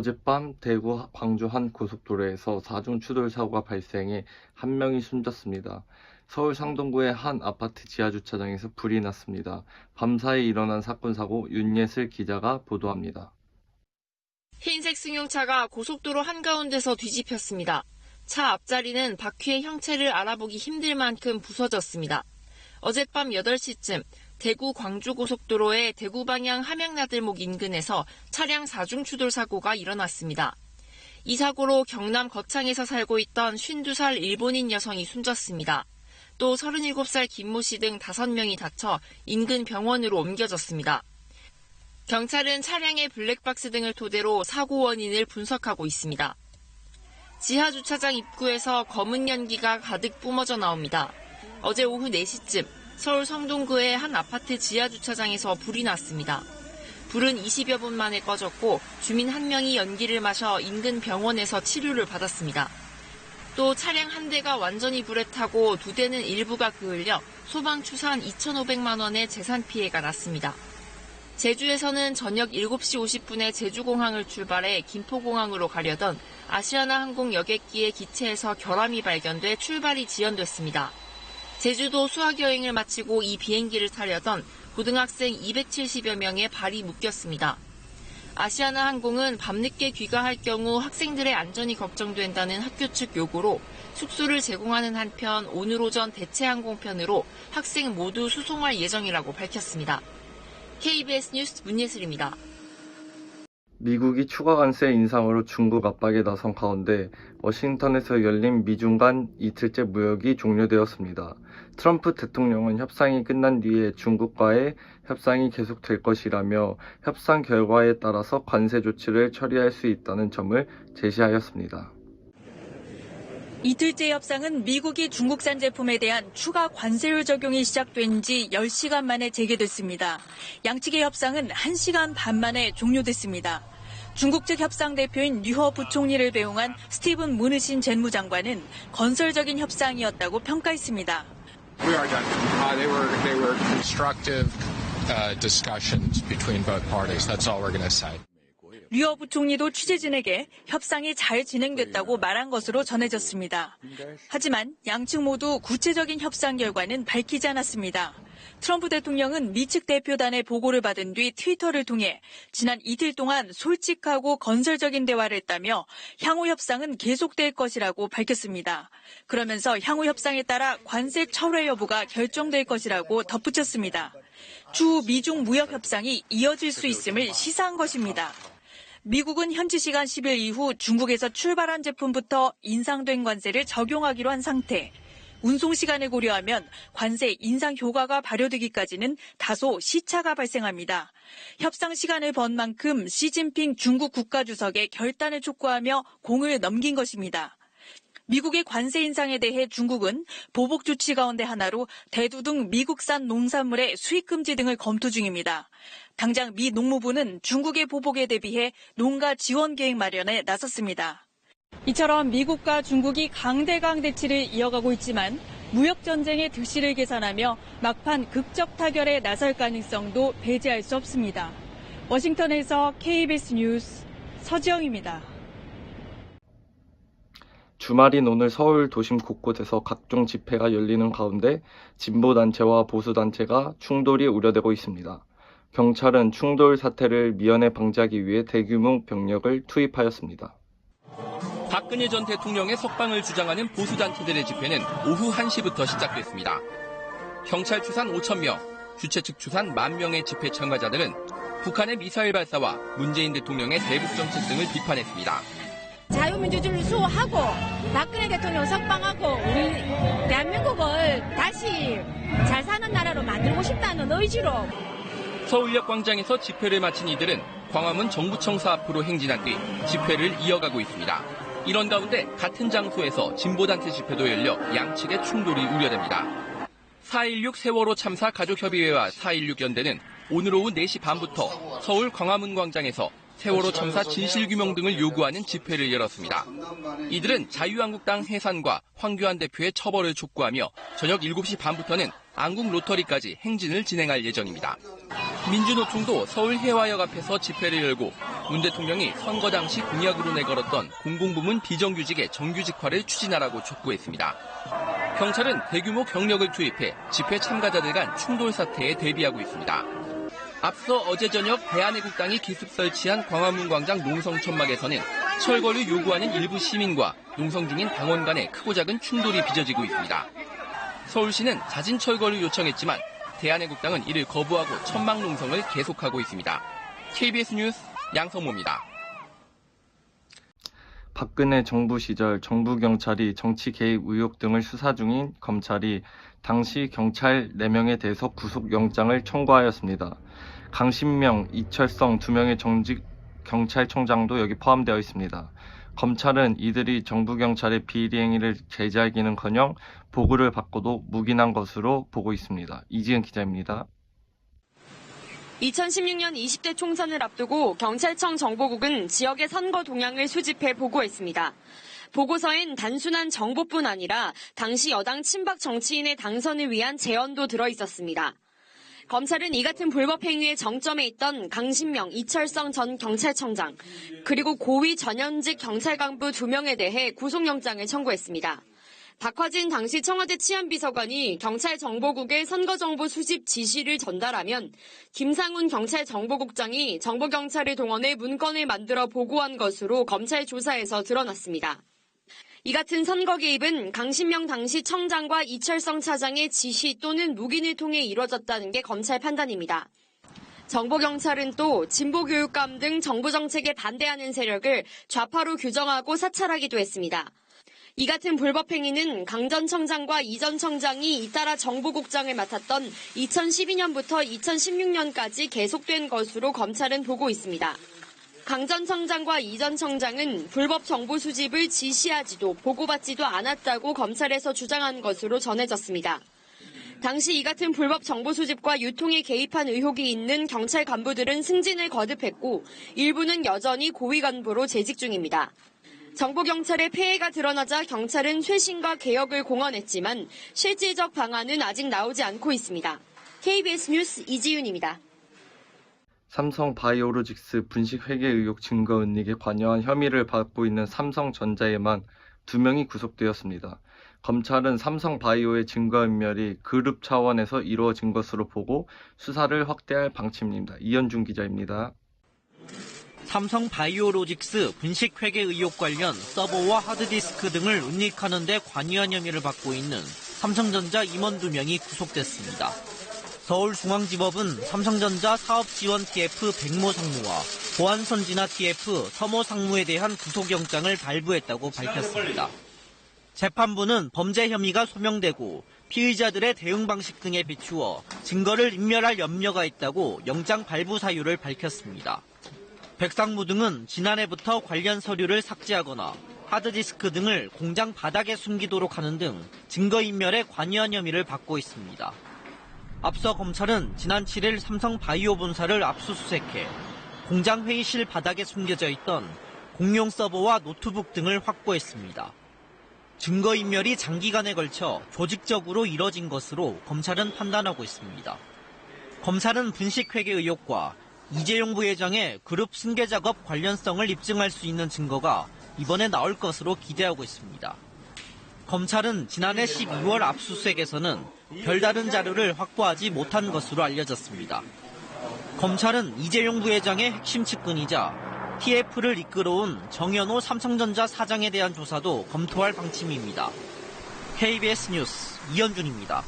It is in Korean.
어젯밤 대구 광주 한 고속도로에서 4중 추돌 사고가 발생해 한 명이 숨졌습니다. 서울 상동구의 한 아파트 지하주차장에서 불이 났습니다. 밤사이 일어난 사건 사고 윤예슬 기자가 보도합니다. 흰색 승용차가 고속도로 한가운데서 뒤집혔습니다. 차 앞자리는 바퀴의 형체를 알아보기 힘들 만큼 부서졌습니다. 어젯밤 8시쯤 대구 광주고속도로의 대구 방향 함양나들목 인근에서 차량 4중 추돌 사고가 일어났습니다. 이 사고로 경남 거창에서 살고 있던 52살 일본인 여성이 숨졌습니다. 또 37살 김모 씨 등 5명이 다쳐 인근 병원으로 옮겨졌습니다. 경찰은 차량의 블랙박스 등을 토대로 사고 원인을 분석하고 있습니다. 지하주차장 입구에서 검은 연기가 가득 뿜어져 나옵니다. 어제 오후 4시쯤 서울 성동구의 한 아파트 지하주차장에서 불이 났습니다. 불은 20여 분 만에 꺼졌고 주민 한 명이 연기를 마셔 인근 병원에서 치료를 받았습니다. 또 차량 한 대가 완전히 불에 타고 2대는 일부가 그을려 소방 추산 2,500만 원의 재산 피해가 났습니다. 제주에서는 저녁 7시 50분에 제주공항을 출발해 김포공항으로 가려던 아시아나항공 여객기의 기체에서 결함이 발견돼 출발이 지연됐습니다. 제주도 수학여행을 마치고 이 비행기를 타려던 고등학생 270여 명의 발이 묶였습니다. 아시아나항공은 밤늦게 귀가할 경우 학생들의 안전이 걱정된다는 학교 측 요구로 숙소를 제공하는 한편 오늘 오전 대체항공편으로 학생 모두 수송할 예정이라고 밝혔습니다. KBS 뉴스 문예슬입니다. 미국이 추가 관세 인상으로 중국 압박에 나선 가운데 워싱턴에서 열린 미중 간 이틀째 무역이 종료되었습니다. 트럼프 대통령은 협상이 끝난 뒤에 중국과의 협상이 계속될 것이라며 협상 결과에 따라서 관세 조치를 처리할 수 있다는 점을 제시하였습니다. 이틀째 협상은 미국이 중국산 제품에 대한 추가 관세율 적용이 시작된 지 10시간 만에 재개됐습니다. 양측의 협상은 1시간 반 만에 종료됐습니다. 중국 측 협상 대표인 류허 부총리를 배웅한 스티븐 무느신 재무장관은 건설적인 협상이었다고 평가했습니다. We are done. They were constructive discussions between both parties. That's all we're going to say. 류허 부총리도 취재진에게 협상이 잘 진행됐다고 말한 것으로 전해졌습니다. 하지만 양측 모두 구체적인 협상 결과는 밝히지 않았습니다. 트럼프 대통령은 미측 대표단의 보고를 받은 뒤 트위터를 통해 지난 이틀 동안 솔직하고 건설적인 대화를 했다며 향후 협상은 계속될 것이라고 밝혔습니다. 그러면서 향후 협상에 따라 관세 철회 여부가 결정될 것이라고 덧붙였습니다. 추후 미중 무역 협상이 이어질 수 있음을 시사한 것입니다. 미국은 현지 시간 10일 이후 중국에서 출발한 제품부터 인상된 관세를 적용하기로 한 상태. 운송 시간을 고려하면 관세 인상 효과가 발효되기까지는 다소 시차가 발생합니다. 협상 시간을 번 만큼 시진핑 중국 국가주석의 결단을 촉구하며 공을 넘긴 것입니다. 미국의 관세 인상에 대해 중국은 보복 조치 가운데 하나로 대두 등 미국산 농산물의 수입 금지 등을 검토 중입니다. 당장 미 농무부는 중국의 보복에 대비해 농가 지원 계획 마련에 나섰습니다. 이처럼 미국과 중국이 강대강 대치를 이어가고 있지만 무역 전쟁의 득실을 계산하며 막판 극적 타결에 나설 가능성도 배제할 수 없습니다. 워싱턴에서 KBS 뉴스 서지영입니다. 주말인 오늘 서울 도심 곳곳에서 각종 집회가 열리는 가운데 진보단체와 보수단체가 충돌이 우려되고 있습니다. 경찰은 충돌 사태를 미연에 방지하기 위해 대규모 병력을 투입하였습니다. 박근혜 전 대통령의 석방을 주장하는 보수단체들의 집회는 오후 1시부터 시작됐습니다. 경찰 추산 5,000명, 주최 측 추산 10,000명의 집회 참가자들은 북한의 미사일 발사와 문재인 대통령의 대북 정책 등을 비판했습니다. 자유민주주의를 수호하고 박근혜 대통령 석방하고 우리 대한민국을 다시 잘 사는 나라로 만들고 싶다는 의지로 서울역 광장에서 집회를 마친 이들은 광화문 정부청사 앞으로 행진한 뒤 집회를 이어가고 있습니다. 이런 가운데 같은 장소에서 진보단체 집회도 열려 양측의 충돌이 우려됩니다. 4.16 세월호 참사 가족협의회와 4.16 연대는 오늘 오후 4시 반부터 서울 광화문 광장에서 세월호 참사 진실규명 등을 요구하는 집회를 열었습니다. 이들은 자유한국당 해산과 황교안 대표의 처벌을 촉구하며 저녁 7시 반부터는 안국 로터리까지 행진을 진행할 예정입니다. 민주노총도 서울 해화역 앞에서 집회를 열고 문 대통령이 선거 당시 공약으로 내걸었던 공공부문 비정규직의 정규직화를 추진하라고 촉구했습니다. 경찰은 대규모 경력을 투입해 집회 참가자들 간 충돌 사태에 대비하고 있습니다. 앞서 어제 저녁 대한애국당이 기습 설치한 광화문 광장 농성천막에서는 철거를 요구하는 일부 시민과 농성 중인 당원 간의 크고 작은 충돌이 빚어지고 있습니다. 서울시는 자진 철거를 요청했지만 대한애국당은 이를 거부하고 천막 농성을 계속하고 있습니다. KBS 뉴스 양성모입니다. 박근혜 정부 시절 정부 경찰이 정치 개입 의혹 등을 수사 중인 검찰이 당시 경찰 4명에 대해서 구속영장을 청구하였습니다. 강신명, 이철성 2명의 정직 경찰청장도 여기 포함되어 있습니다. 검찰은 이들이 정부 경찰의 비리 행위를 제지하기는커녕 보고를 받고도 묵인한 것으로 보고 있습니다. 이지은 기자입니다. 2016년 20대 총선을 앞두고 경찰청 정보국은 지역의 선거 동향을 수집해 보고했습니다. 보고서엔 단순한 정보뿐 아니라 당시 여당 친박 정치인의 당선을 위한 제언도 들어있었습니다. 검찰은 이 같은 불법 행위의 정점에 있던 강신명, 이철성 전 경찰청장, 그리고 고위 전현직 경찰 간부 2명에 대해 구속영장을 청구했습니다. 박화진 당시 청와대 치안비서관이 경찰정보국에 선거정보 수집 지시를 전달하면 김상훈 경찰정보국장이 정보경찰을 동원해 문건을 만들어 보고한 것으로 검찰 조사에서 드러났습니다. 이 같은 선거 개입은 강신명 당시 청장과 이철성 차장의 지시 또는 묵인을 통해 이루어졌다는 게 검찰 판단입니다. 정보경찰은 또 진보교육감 등 정부 정책에 반대하는 세력을 좌파로 규정하고 사찰하기도 했습니다. 이 같은 불법 행위는 강 전 청장과 이 전 청장이 잇따라 정보국장을 맡았던 2012년부터 2016년까지 계속된 것으로 검찰은 보고 있습니다. 강 전 청장과 이 전 청장은 불법 정보 수집을 지시하지도 보고받지도 않았다고 검찰에서 주장한 것으로 전해졌습니다. 당시 이 같은 불법 정보 수집과 유통에 개입한 의혹이 있는 경찰 간부들은 승진을 거듭했고 일부는 여전히 고위 간부로 재직 중입니다. 정보경찰의 폐해가 드러나자 경찰은 쇄신과 개혁을 공언했지만 실질적 방안은 아직 나오지 않고 있습니다. KBS 뉴스 이지윤입니다. 삼성 바이오로직스 분식 회계 의혹 증거 은닉에 관여한 혐의를 받고 있는 삼성전자에만 2명이 구속되었습니다. 검찰은 삼성바이오의 증거인멸이 그룹 차원에서 이루어진 것으로 보고 수사를 확대할 방침입니다. 이현준 기자입니다. 삼성 바이오로직스 분식 회계 의혹 관련 서버와 하드디스크 등을 은닉하는 데 관여한 혐의를 받고 있는 삼성전자 임원 2명이 구속됐습니다. 서울중앙지법은 삼성전자 사업지원 TF 백모 상무와 보안선진화 TF 서모 상무에 대한 구속영장을 발부했다고 밝혔습니다. 재판부는 범죄 혐의가 소명되고 피의자들의 대응 방식 등에 비추어 증거를 인멸할 염려가 있다고 영장 발부 사유를 밝혔습니다. 백상무 등은 지난해부터 관련 서류를 삭제하거나 하드디스크 등을 공장 바닥에 숨기도록 하는 등 증거인멸에 관여한 혐의를 받고 있습니다. 앞서 검찰은 지난 7일 삼성 바이오 본사를 압수수색해 공장 회의실 바닥에 숨겨져 있던 공용 서버와 노트북 등을 확보했습니다. 증거인멸이 장기간에 걸쳐 조직적으로 이뤄진 것으로 검찰은 판단하고 있습니다. 검찰은 분식회계 의혹과 이재용 부회장의 그룹 승계 작업 관련성을 입증할 수 있는 증거가 이번에 나올 것으로 기대하고 있습니다. 검찰은 지난해 12월 압수수색에서는 별다른 자료를 확보하지 못한 것으로 알려졌습니다. 검찰은 이재용 부회장의 핵심 측근이자 TF를 이끌어온 정현호 삼성전자 사장에 대한 조사도 검토할 방침입니다. KBS 뉴스 이현준입니다.